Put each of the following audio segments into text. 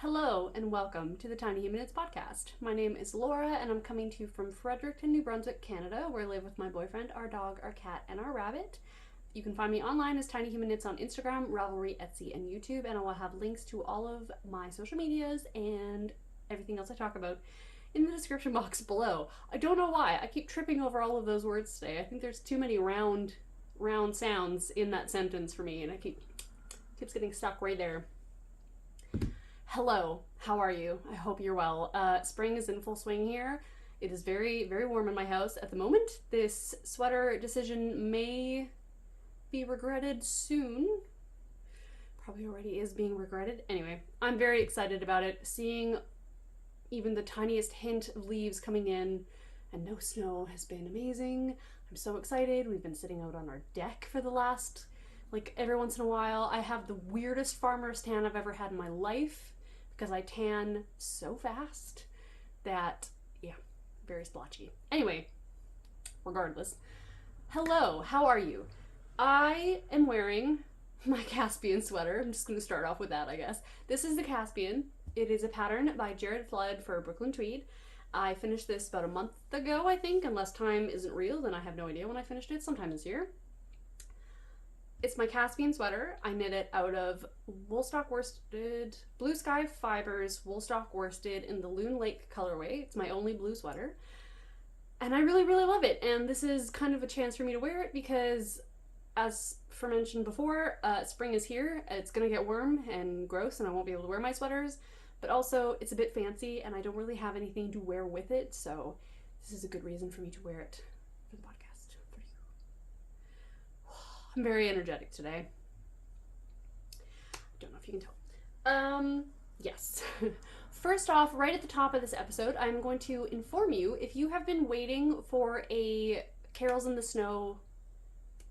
Hello and welcome to the Tiny Human Minutes podcast. My name is Laura and I'm coming to you from Fredericton, New Brunswick, Canada, where I live with my boyfriend, our dog, our cat, and our rabbit. You can find me online as Tiny Human Knits on Instagram, Ravelry, Etsy, and YouTube, and I will have links to all of my social medias and everything else I talk about in the description box below. I don't know why. I keep tripping over all of those words today. I think there's too many round sounds in that sentence for me, and I keeps getting stuck right there. Hello, how are you? I hope you're well. Spring is in full swing here. It is very, very warm in my house at the moment. This sweater decision may be regretted soon. Probably already is being regretted. Anyway, I'm very excited about it. Seeing even the tiniest hint of leaves coming in and no snow has been amazing. I'm so excited. We've been sitting out on our deck for the last, every once in a while. I have the weirdest farmer's tan I've ever had in my life, because I tan so fast that, yeah, very splotchy. Anyway, regardless. Hello, how are you? I am wearing my Caspian sweater. I'm just going to start off with that, I guess. This is the Caspian. It is a pattern by Jared Flood for Brooklyn Tweed. I finished this about a month ago, I think. Unless time isn't real, then I have no idea when I finished it. Sometime this year. It's my Caspian sweater. I knit it out of woolstock worsted, blue sky fibers, woolstock worsted in the Loon Lake colorway. It's my only blue sweater. And I really, really love it. And this is kind of a chance for me to wear it because, as mentioned before, spring is here. It's going to get warm and gross and I won't be able to wear my sweaters. But also, it's a bit fancy and I don't really have anything to wear with it. So this is a good reason for me to wear it for the podcast. I'm very energetic today. Don't know if you can tell. Yes. First off, right at the top of this episode, I'm going to inform you, if you have been waiting for a Carols in the Snow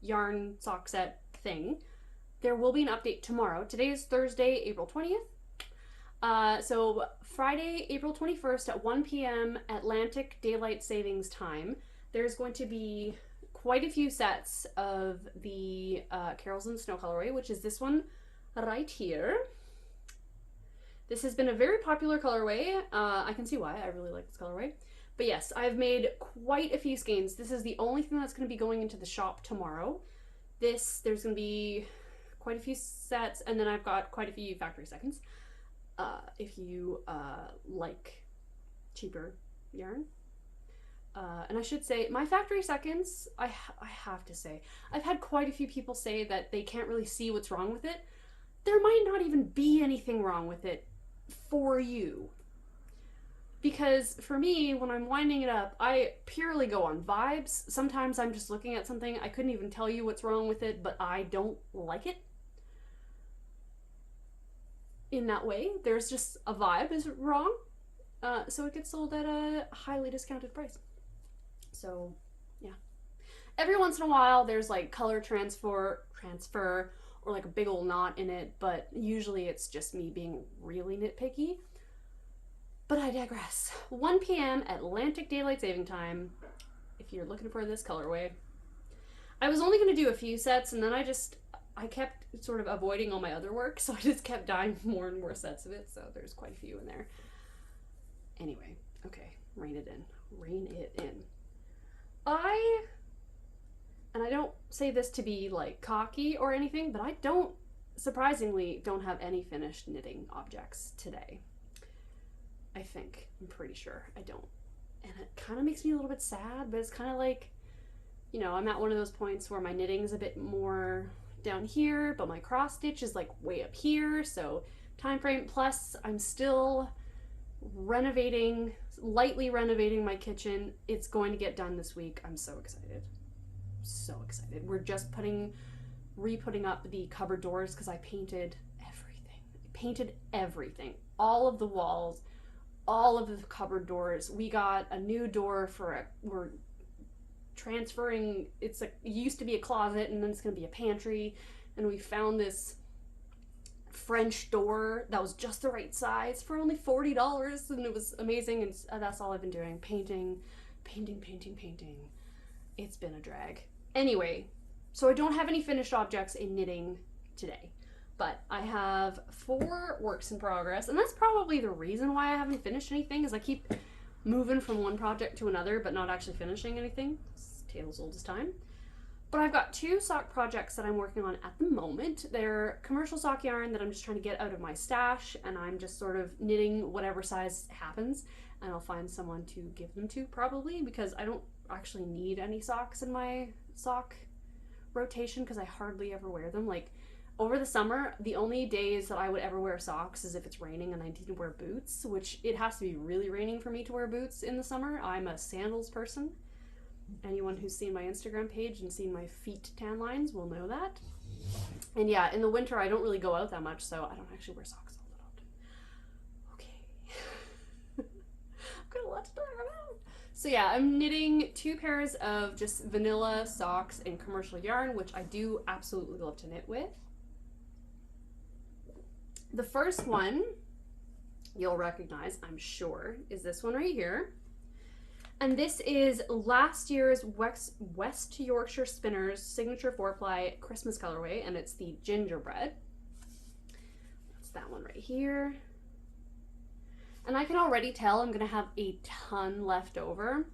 yarn sock set thing, there will be an update tomorrow. Today is Thursday, April 20th. So Friday, April 21st at 1 p.m. Atlantic Daylight Savings Time, there's going to be quite a few sets of the Carols in the Snow colorway, which is this one right here. This has been a very popular colorway. I can see why. I really like this colorway. But yes, I've made quite a few skeins. This is the only thing that's going to be going into the shop tomorrow. There's going to be quite a few sets, and then I've got quite a few factory seconds. If you like cheaper yarn. And I should say, my factory seconds, I have to say, I've had quite a few people say that they can't really see what's wrong with it. There might not even be anything wrong with it for you. Because for me, when I'm winding it up, I purely go on vibes. Sometimes I'm just looking at something, I couldn't even tell you what's wrong with it, but I don't like it. In that way, there's just a vibe is wrong. So it gets sold at a highly discounted price. So, yeah. Every once in a while, there's color transfer, or a big old knot in it, but usually it's just me being really nitpicky. But I digress. 1 p.m. Atlantic Daylight Saving Time, if you're looking for this colorway. I was only going to do a few sets, and then I kept sort of avoiding all my other work, so I just kept dyeing more and more sets of it, so there's quite a few in there. Anyway, okay, rein it in. Rein it in. And I don't say this to be cocky or anything, but I surprisingly don't have any finished knitting objects today. I think. I'm pretty sure I don't. And it kind of makes me a little bit sad, but it's kind of I'm at one of those points where my knitting's a bit more down here, but my cross stitch is way up here, so time frame. Plus, I'm still lightly renovating my kitchen. It's going to get done this week. I'm so excited. So excited. We're just re-putting up the cupboard doors because I painted everything. All of the walls, all of the cupboard doors. We got a new door we're transferring, it used to be a closet and then it's going to be a pantry, and we found this French door that was just the right size for only $40, and it was amazing, and that's all I've been doing. Painting. It's been a drag. Anyway, so I don't have any finished objects in knitting today. But I have 4 works in progress, and that's probably the reason why I haven't finished anything, is I keep moving from one project to another but not actually finishing anything. It's tale's old as time. But I've got 2 sock projects that I'm working on at the moment. They're commercial sock yarn that I'm just trying to get out of my stash, and I'm just sort of knitting whatever size happens, and I'll find someone to give them to probably, because I don't actually need any socks in my sock rotation because I hardly ever wear them. Like, over the summer, the only days that I would ever wear socks is if it's raining and I need to wear boots, which it has to be really raining for me to wear boots in the summer. I'm a sandals person. Anyone who's seen my Instagram page and seen my feet tan lines will know that. And yeah, in the winter I don't really go out that much, so I don't actually wear socks all that often. Okay. I've got a lot to talk about. So yeah, I'm knitting 2 pairs of just vanilla socks in commercial yarn, which I do absolutely love to knit with. The first one you'll recognize, I'm sure, is this one right here. And this is last year's West Yorkshire Spinners signature 4-ply Christmas colorway, and it's the gingerbread. That's that one right here. And I can already tell I'm gonna have a ton left over.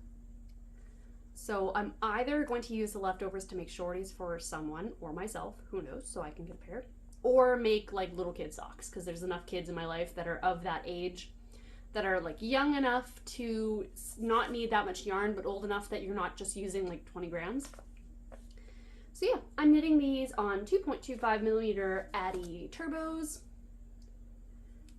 So I'm either going to use the leftovers to make shorties for someone or myself, who knows, so I can get a pair, or make like little kid socks, because there's enough kids in my life that are of that age, that are like young enough to not need that much yarn, but old enough that you're not just using like 20 grams. So yeah, I'm knitting these on 2.25 millimeter Addy turbos.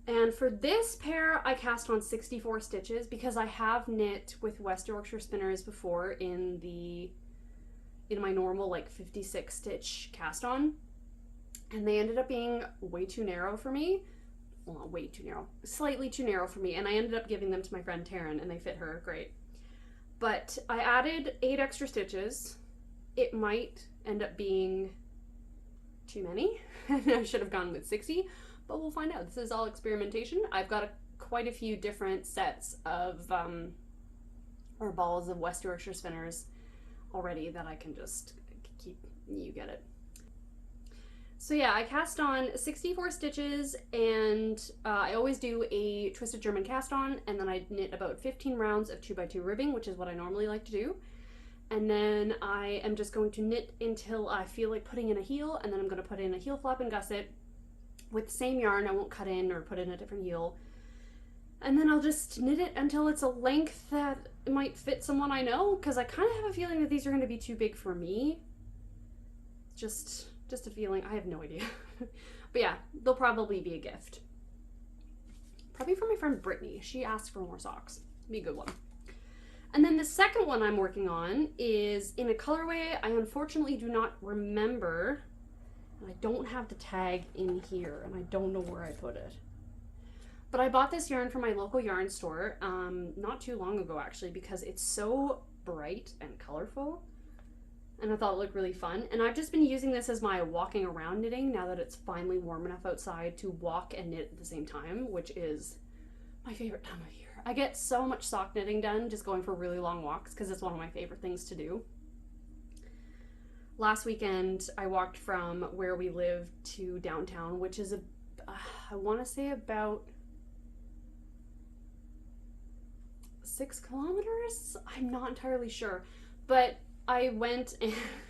And for this pair, I cast on 64 stitches because I have knit with West Yorkshire Spinners before in my normal like 56 stitch cast on. And they ended up being way too narrow for me. Well, not way too narrow, slightly too narrow for me, and I ended up giving them to my friend Taryn, and they fit her great. But I added 8 extra stitches. It might end up being too many. I should have gone with 60, but we'll find out. This is all experimentation. I've got quite a few different sets of or balls of West Yorkshire Spinners already that I can just keep. You get it. So yeah, I cast on 64 stitches, and I always do a twisted German cast on, and then I knit about 15 rounds of 2x2 ribbing, which is what I normally like to do. And then I am just going to knit until I feel like putting in a heel, and then I'm going to put in a heel flap and gusset with the same yarn. I won't cut in or put in a different heel. And then I'll just knit it until it's a length that might fit someone I know, because I kind of have a feeling that these are going to be too big for me. Just a feeling. I have no idea. But yeah, they'll probably be a gift. Probably for my friend Brittany. She asked for more socks. Be a good one. And then the second one I'm working on is in a colorway I unfortunately do not remember, and I don't have the tag in here, and I don't know where I put it. But I bought this yarn from my local yarn store not too long ago actually, because it's so bright and colorful. And I thought it looked really fun. And I've just been using this as my walking around knitting now that it's finally warm enough outside to walk and knit at the same time, which is my favorite time of year. I get so much sock knitting done just going for really long walks because it's one of my favorite things to do. Last weekend, I walked from where we live to downtown, which is, I want to say about 6 kilometers? I'm not entirely sure. But I went,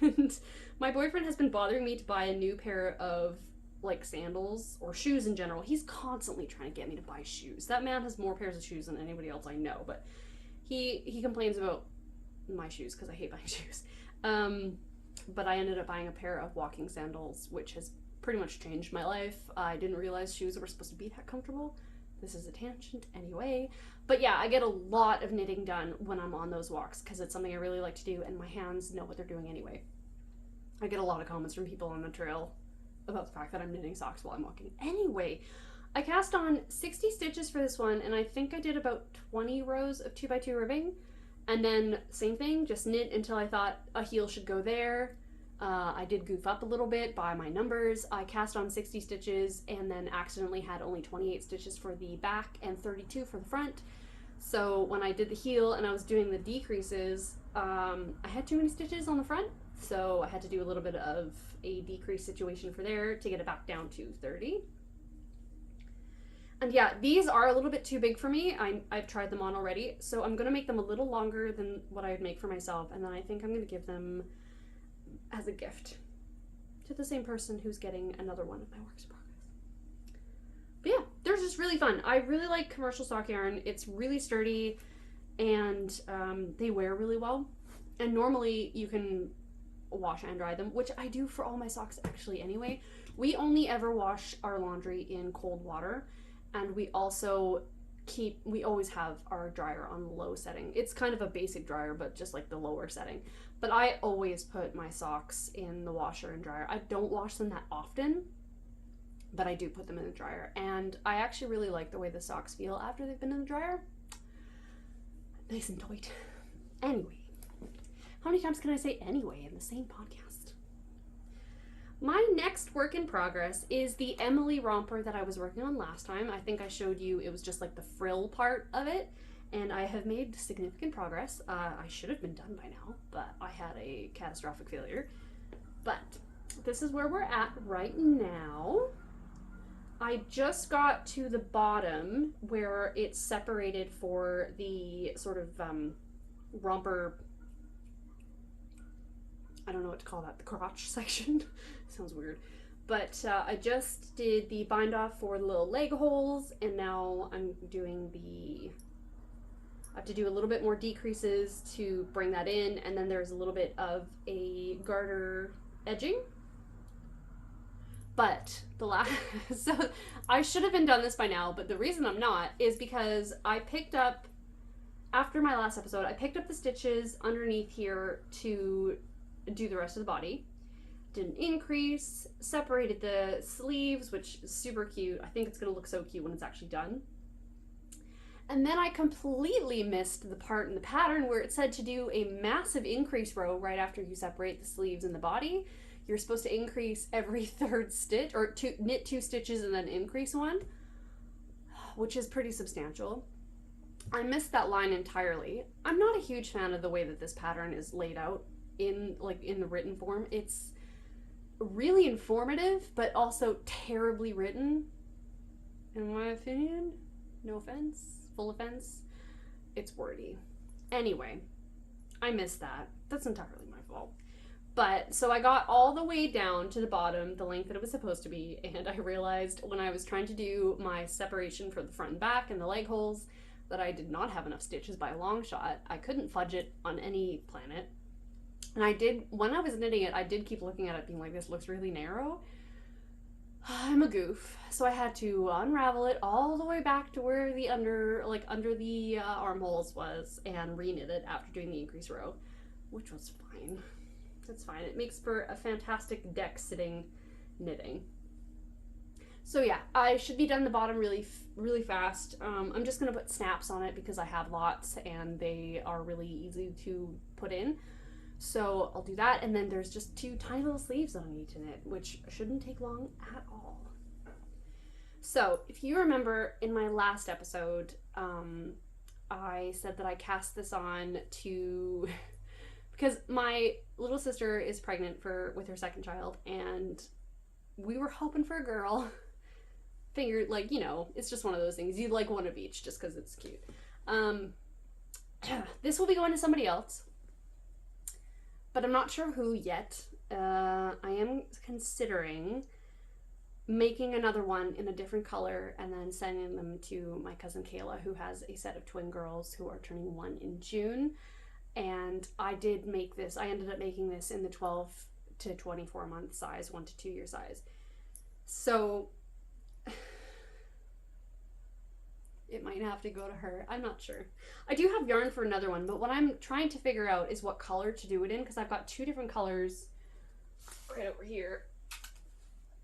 and my boyfriend has been bothering me to buy a new pair of like sandals or shoes in general. He's constantly trying to get me to buy shoes. That man has more pairs of shoes than anybody else I know, but he complains about my shoes because I hate buying shoes. But I ended up buying a pair of walking sandals, which has pretty much changed my life. I didn't realize shoes were supposed to be that comfortable. This is a tangent anyway. But yeah, I get a lot of knitting done when I'm on those walks because it's something I really like to do, and my hands know what they're doing anyway. I get a lot of comments from people on the trail about the fact that I'm knitting socks while I'm walking. Anyway, I cast on 60 stitches for this one, and I think I did about 20 rows of 2x2 ribbing. And then same thing, just knit until I thought a heel should go there. I did goof up a little bit by my numbers. I cast on 60 stitches and then accidentally had only 28 stitches for the back and 32 for the front. So when I did the heel and I was doing the decreases, I had too many stitches on the front, So I had to do a little bit of a decrease situation for there to get it back down to 30. And yeah, these are a little bit too big for me. I've tried them on already, so I'm going to make them a little longer than what I would make for myself, and then I think I'm going to give them as a gift to the same person who's getting another one of my works in progress. But yeah, they're just really fun. I really like commercial sock yarn. It's really sturdy, and they wear really well. And normally you can wash and dry them, which I do for all my socks actually anyway. We only ever wash our laundry in cold water, and we also we always have our dryer on low setting. It's kind of a basic dryer, but just like the lower setting. But I always put my socks in the washer and dryer. I don't wash them that often, but I do put them in the dryer, and I actually really like the way the socks feel after they've been in the dryer. Nice and tight. Anyway, how many times can I say anyway in the same podcast? My next work in progress is the Emily romper that I was working on last time. I think I showed you it was just like the frill part of it, and I have made significant progress. I should have been done by now, but I had a catastrophic failure. But this is where we're at right now. I just got to the bottom where it's separated for the sort of romper, I don't know what to call that, the crotch section. Sounds weird. But I just did the bind off for the little leg holes, and now I'm doing I have to do a little bit more decreases to bring that in, and then there's a little bit of a garter edging. But so I should have been done this by now, but the reason I'm not is because I picked up, after my last episode, I picked up the stitches underneath here to do the rest of the body. Did an increase, separated the sleeves, which is super cute. I think it's going to look so cute when it's actually done. And then I completely missed the part in the pattern where it said to do a massive increase row right after you separate the sleeves and the body. You're supposed to increase every third stitch, or knit 2 stitches and then increase 1, which is pretty substantial. I missed that line entirely. I'm not a huge fan of the way that this pattern is laid out in the written form. It's really informative, but also terribly written, in my opinion. No offense, full offense. It's wordy. Anyway, I missed that. That's entirely my fault. But so I got all the way down to the bottom, the length that it was supposed to be, and I realized when I was trying to do my separation for the front and back and the leg holes that I did not have enough stitches by a long shot. I couldn't fudge it on any planet. And I did, when I was knitting it, I did keep looking at it being like, this looks really narrow. I'm a goof. So I had to unravel it all the way back to where the under the armholes was and re-knit it after doing the increase row, which was fine. That's fine. It makes for a fantastic deck sitting knitting. So yeah, I should be done the bottom really fast. I'm just going to put snaps on it because I have lots and they are really easy to put in. So I'll do that, and then there's just 2 tiny little sleeves that I need to knit, which shouldn't take long at all. So if you remember in my last episode, I said that I cast this on to... because my little sister is pregnant with her second child, and we were hoping for a girl. Figured, like, you know, it's just one of those things. You'd like one of each just because it's cute. This will be going to somebody else, but I'm not sure who yet. I am considering making another one in a different color and then sending them to my cousin Kayla, who has a set of twin girls who are turning 1 in June. And I did make this. I ended up making this in the 12 to 24 month size, 1 to 2 year size. So it might have to go to her. I'm not sure. I do have yarn for another one, but what I'm trying to figure out is what color to do it in, because I've got 2 different colors right over here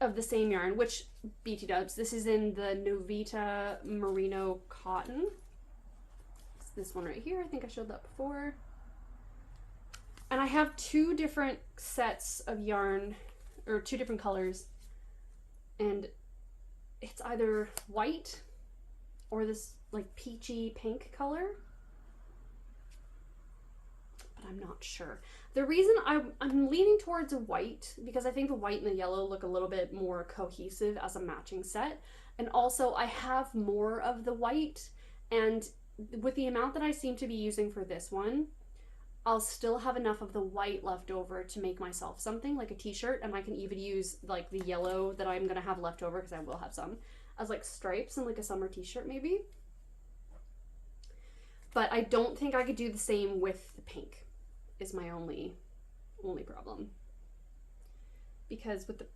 of the same yarn, which, BT dubs, this is in the Novita Merino Cotton. It's this one right here. I think I showed that before. And I have 2 different sets of yarn, or 2 different colors, and it's either white or this like peachy pink color, but I'm not sure. The reason I'm leaning towards a white, because I think the white and the yellow look a little bit more cohesive as a matching set. And also I have more of the white, and with the amount that I seem to be using for this one, I'll still have enough of the white left over to make myself something like a t-shirt, and I can even use like the yellow that I'm gonna have left over, because I will have some, as like stripes and like a summer t-shirt maybe. But I don't think I could do the same with the pink, is my only problem. Because with the,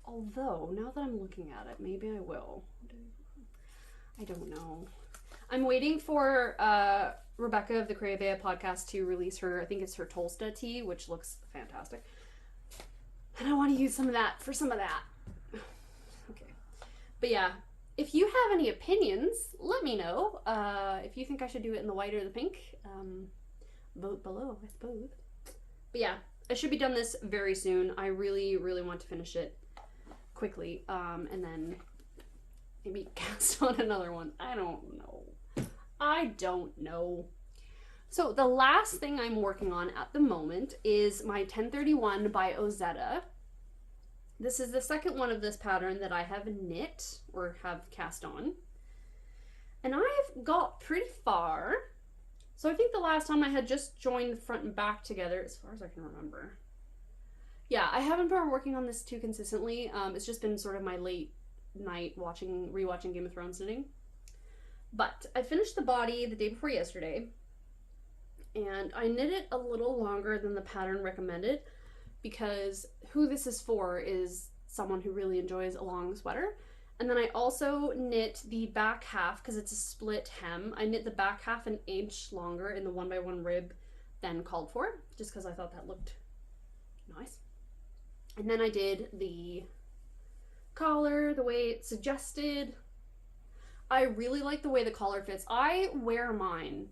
although now that I'm looking at it, maybe I will. I don't know. I'm waiting for Rebecca of the Creative podcast to release her, I think it's her Tolsta tee, which looks fantastic. And I want to use some of that for some of that. Okay. But yeah, if you have any opinions, let me know. If you think I should do it in the white or the pink, vote below, I suppose. But yeah, I should be done this very soon. I really, really want to finish it quickly. And then maybe cast on another one. I don't know. So the last thing I'm working on at the moment is my 1031 by Ozetta. This is the second one of this pattern that I have knit or have cast on. And I've got pretty far. So I think the last time I had just joined the front and back together, as far as I can remember. Yeah, I haven't been working on this too consistently. It's just been sort of my late night rewatching Game of Thrones knitting. But I finished the body the day before yesterday, and I knit it a little longer than the pattern recommended, because who this is for is someone who really enjoys a long sweater. And then I also knit the back half, because it's a split hem. I knit the back half an inch longer in the 1x1 rib than called for, just because I thought that looked nice. And then I did the collar the way it suggested. I really like the way the collar fits. I wear mine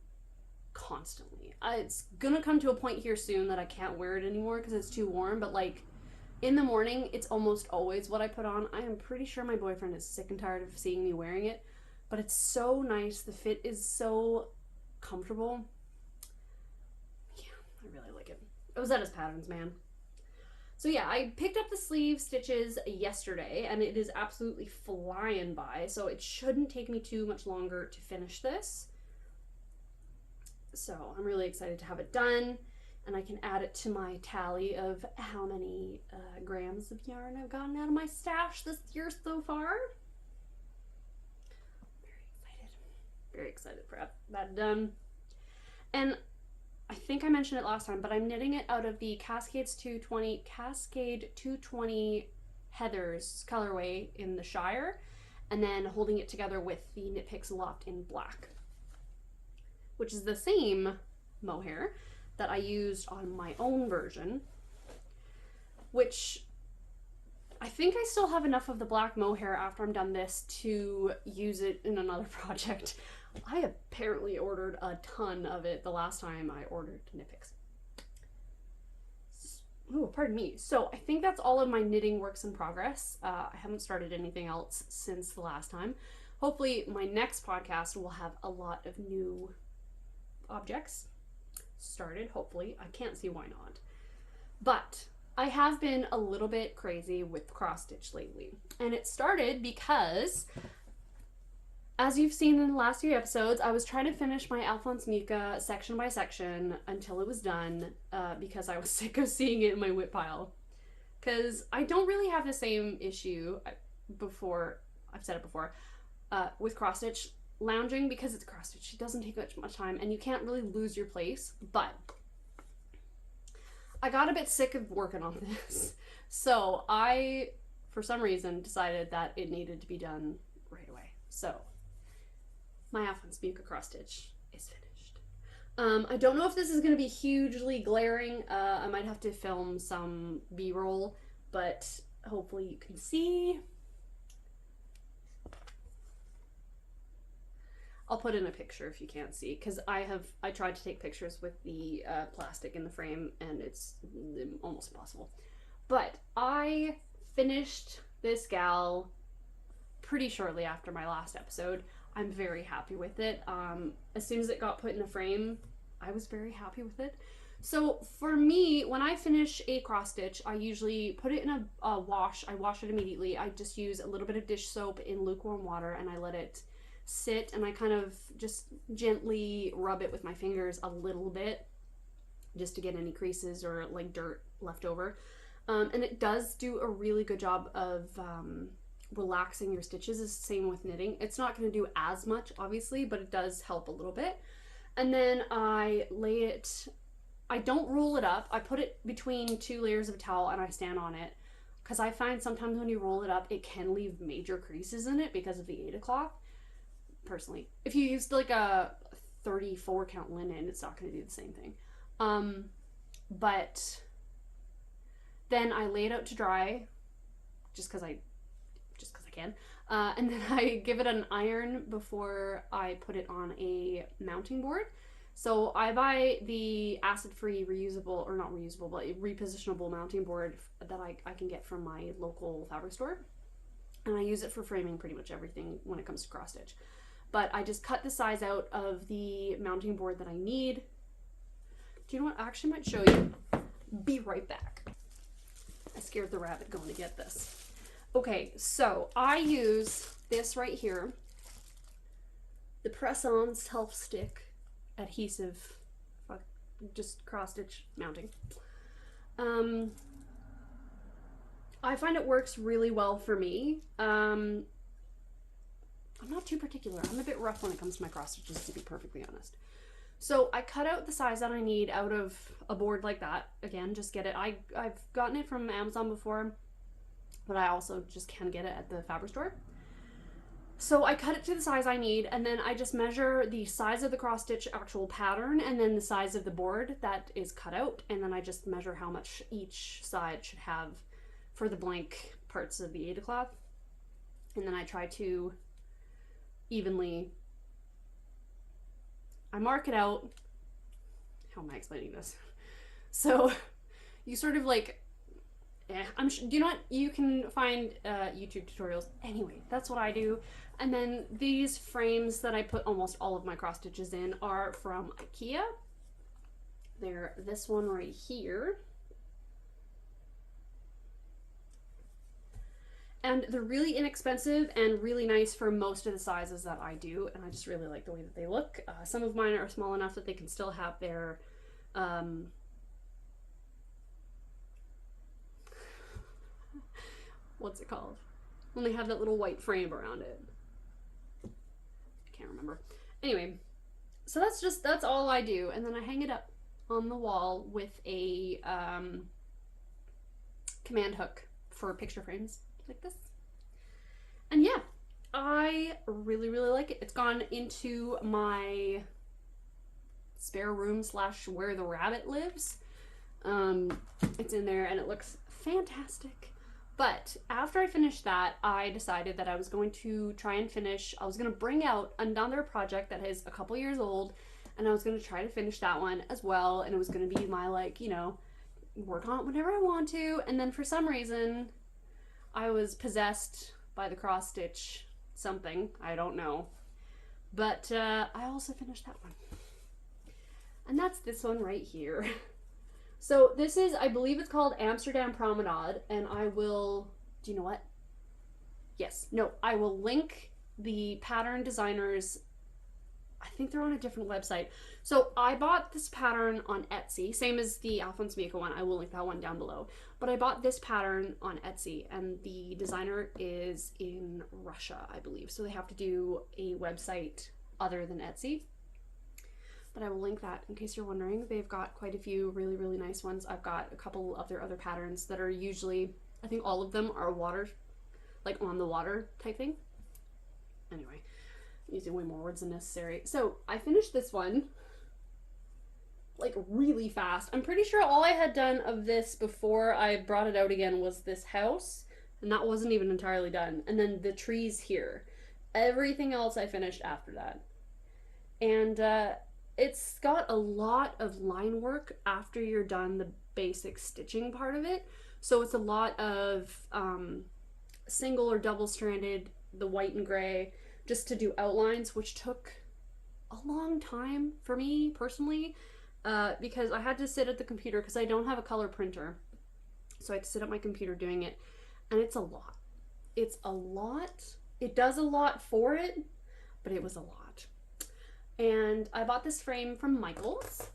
constantly. It's gonna come to a point here soon that I can't wear it anymore because it's too warm, but like in the morning, it's almost always what I put on. I am pretty sure my boyfriend is sick and tired of seeing me wearing it, but it's so nice. The fit is so comfortable. Yeah, I really like it. Ozetta's patterns, man. So yeah, I picked up the sleeve stitches yesterday, and it is absolutely flying by, so it shouldn't take me too much longer to finish this. So I'm really excited to have it done, and I can add it to my tally of how many grams of yarn I've gotten out of my stash this year so far. Very excited for that done. And I think I mentioned it last time, but I'm knitting it out of the Cascade 220 Heathers colorway in the Shire, and then holding it together with the Knit Picks Loft in Black, which is the same mohair that I used on my own version, which I think I still have enough of the black mohair after I'm done this to use it in another project. I apparently ordered a ton of it the last time I ordered Knit Picks. Oh, pardon me. So I think that's all of my knitting works in progress. I haven't started anything else since the last time. Hopefully my next podcast will have a lot of new objects started, hopefully. I can't see why not. But I have been a little bit crazy with cross stitch lately. And it started because, as you've seen in the last few episodes, I was trying to finish my Alphonse Mucha section by section until it was done because I was sick of seeing it in my whip pile. Because I don't really have the same issue before, I've said it before, with cross stitch lounging, because it's cross stitch. It doesn't take much time and you can't really lose your place. But I got a bit sick of working on this. So I, for some reason, decided that it needed to be done right away. So my Alphonse Mucha cross stitch is finished. I don't know if this is going to be hugely glaring. I might have to film some B-roll, but hopefully you can see. I'll put in a picture if you can't see, because I tried to take pictures with the plastic in the frame and it's almost impossible. But I finished this gal pretty shortly after my last episode. I'm very happy with it. As soon as it got put in the frame, I was very happy with it. So for me, when I finish a cross stitch, I usually put it in a wash. I wash it immediately. I just use a little bit of dish soap in lukewarm water and I let it sit, and I kind of just gently rub it with my fingers a little bit just to get any creases or like dirt left over. And it does do a really good job of relaxing your stitches. It's the same with knitting. It's not going to do as much, obviously, but it does help a little bit. And then I lay it, I don't roll it up. I put it between two layers of towel and I stand on it. Because I find sometimes when you roll it up, it can leave major creases in it because of the Aida cloth. Personally, if you used like a 34 count linen, it's not going to do the same thing. But then I lay it out to dry just because I can. And then I give it an iron before I put it on a mounting board. So I buy the acid-free reusable, or not reusable, but repositionable mounting board that I can get from my local fabric store. And I use it for framing pretty much everything when it comes to cross stitch. But I just cut the size out of the mounting board that I need. Do you know what? I actually might show you. Be right back. I scared the rabbit going to get this. Okay, so I use this right here. The press-on self-stick adhesive, just cross-stitch mounting. I find it works really well for me. I'm not too particular. I'm a bit rough when it comes to my cross stitches, to be perfectly honest. So I cut out the size that I need out of a board like that. Again, just get it. I've gotten it from Amazon before, but I also just can get it at the fabric store. So I cut it to the size I need, and then I just measure the size of the cross stitch actual pattern and then the size of the board that is cut out, and then I just measure how much each side should have for the blank parts of the Aida cloth. And then I try to evenly, I mark it out. How am I explaining this? So you sort of like, I'm sure, you know what? You can find YouTube tutorials. Anyway, that's what I do. And then these frames that I put almost all of my cross stitches in are from IKEA. They're this one right here. And they're really inexpensive and really nice for most of the sizes that I do. And I just really like the way that they look. Some of mine are small enough that they can still have their what's it called? When they have that little white frame around it. I can't remember. Anyway, so that's all I do. And then I hang it up on the wall with a command hook for picture frames like this. And yeah, I really, really like it. It's gone into my spare room / where the rabbit lives. It's in there and it looks fantastic. But after I finished that, I decided that I was going to try and finish, I was going to bring out another project that is a couple years old, and I was going to try to finish that one as well, and it was going to be my, like, you know, work on it whenever I want to, and then for some reason, I was possessed by the cross stitch something, I don't know, but I also finished that one. And that's this one right here. So this is, I believe it's called Amsterdam Promenade, and I will, do you know what? Yes, no, I will link the pattern designers. I think they're on a different website. So I bought this pattern on Etsy, same as the Alphonse Miko one. I will link that one down below. But I bought this pattern on Etsy, and the designer is in Russia, I believe. So they have to do a website other than Etsy. But I will link that in case you're wondering. They've got quite a few really, really nice ones. I've got a couple of their other patterns that are usually, I think all of them are water, like on the water type thing. Anyway, I'm using way more words than necessary. So I finished this one like really fast. I'm pretty sure all I had done of this before I brought it out again was this house, and that wasn't even entirely done. And then the trees here. Everything else I finished after that. And it's got a lot of line work after you're done the basic stitching part of it. So it's a lot of single or double stranded, the white and gray, just to do outlines, which took a long time for me personally. because I had to sit at the computer because I don't have a color printer. So I had to sit at my computer doing it, and it's a lot. It's a lot. It does a lot for it, but it was a lot. And I bought this frame from Michaels,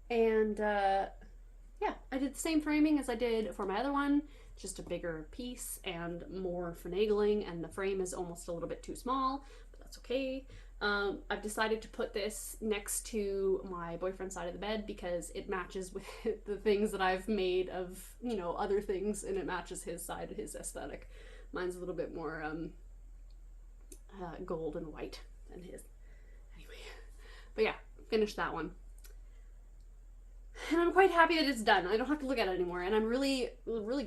and yeah, I did the same framing as I did for my other one, just a bigger piece and more finagling, and the frame is almost a little bit too small, but that's okay. I've decided to put this next to my boyfriend's side of the bed because it matches with the things that I've made of, you know, other things, and it matches his side, his aesthetic. Mine's a little bit more gold and white than his. Anyway, but yeah, finished that one. And I'm quite happy that it's done. I don't have to look at it anymore, and I'm really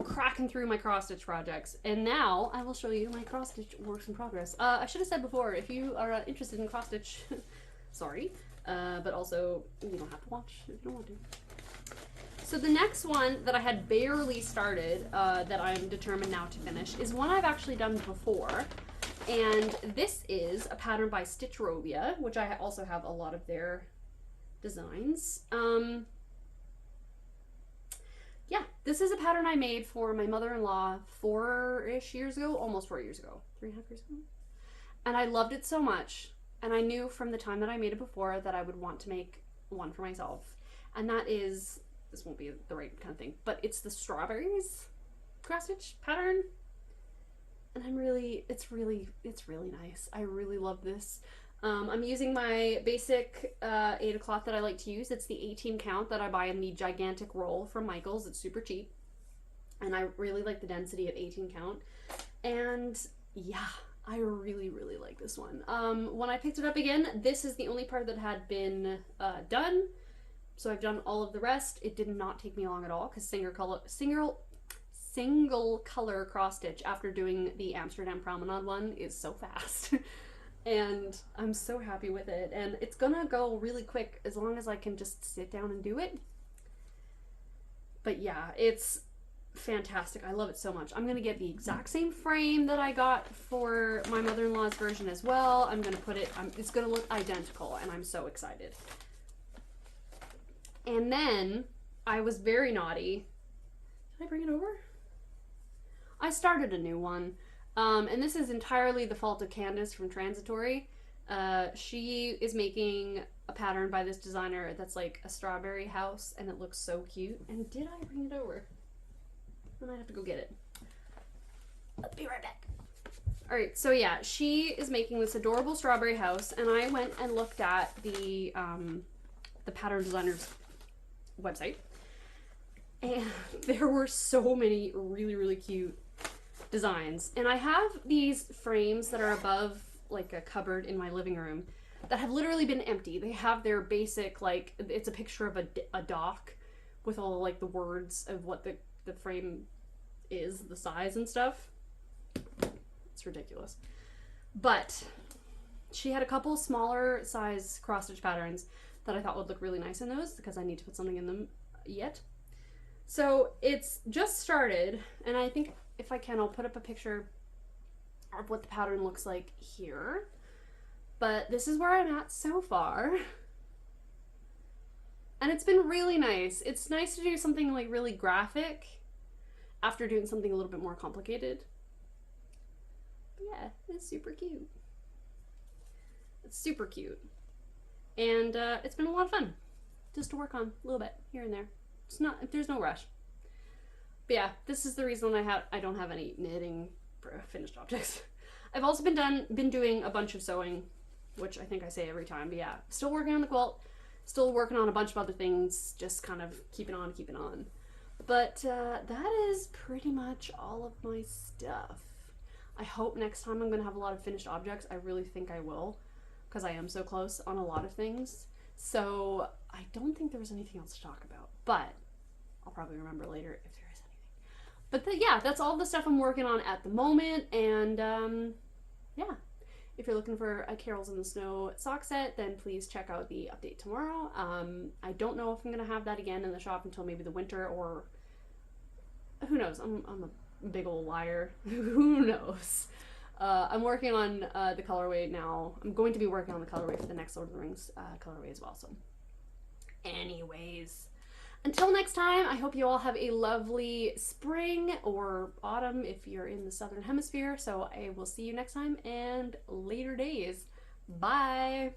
cracking through my cross-stitch projects. And now I will show you my cross-stitch works in progress. I should have said before, if you are interested in cross-stitch, sorry, but also you don't have to watch if you don't want to. So the next one that I had barely started, that I'm determined now to finish, is one I've actually done before. And this is a pattern by Stitchrovia, which I also have a lot of their designs. Yeah, this is a pattern I made for my mother-in-law 4-ish years ago, almost 4 years ago, 3.5 years ago. And I loved it so much, and I knew from the time that I made it before that I would want to make one for myself. And that is, this won't be the right kind of thing, but it's the strawberries cross-stitch pattern. And it's really nice. I really love this. I'm using my basic Aida cloth that I like to use. It's the 18 count that I buy in the gigantic roll from Michaels. It's super cheap. And I really like the density of 18 count. And yeah, I really like this one. When I picked it up again, this is the only part that had been done. So I've done all of the rest. It did not take me long at all because single color cross stitch after doing the Amsterdam Promenade one is so fast. And I'm so happy with it, and it's gonna go really quick as long as I can just sit down and do it. But yeah, it's fantastic. I love it so much. I'm gonna get the exact same frame that I got for my mother-in-law's version as well. I'm gonna put it, it's gonna look identical, and I'm so excited. And then I was very naughty. Did I bring it over? I started a new one. And this is entirely the fault of Candace from Transitory. She is making a pattern by this designer that's like a strawberry house, and it looks so cute. And did I bring it over? I might have to go get it. I'll be right back. Alright, so yeah, she is making this adorable strawberry house, and I went and looked at the pattern designer's website. And there were so many really cute designs, and I have these frames that are above like a cupboard in my living room that have literally been empty. They have their basic, like, it's a picture of a dock with all like the words of what the frame is, the size and stuff. It's ridiculous. But she had a couple smaller size cross stitch patterns that I thought would look really nice in those because I need to put something in them yet. So it's just started, and I think if I can, I'll put up a picture of what the pattern looks like here. But this is where I'm at so far. And it's been really nice. It's nice to do something like really graphic after doing something a little bit more complicated. But yeah, it's super cute. It's super cute. And it's been a lot of fun just to work on a little bit here and there. It's not, there's no rush. But yeah, this is the reason I don't have any knitting finished objects. I've also been doing a bunch of sewing, which I think I say every time, but yeah, still working on the quilt, still working on a bunch of other things, just kind of keeping on. But that is pretty much all of my stuff. I hope next time I'm going to have a lot of finished objects. I really think I will, because I am so close on a lot of things. So I don't think there was anything else to talk about, but I'll probably remember later if there is anything. But yeah, that's all the stuff I'm working on at the moment, and yeah. If you're looking for a Carols in the Snow sock set, then please check out the update tomorrow. I don't know if I'm going to have that again in the shop until maybe the winter, or who knows. I'm a big old liar. Who knows? I'm working on the colorway now. I'm going to be working on the colorway for the next Lord of the Rings colorway as well. So Anyways, until next time, I hope you all have a lovely spring or autumn if you're in the southern hemisphere. So I will see you next time and later days. Bye.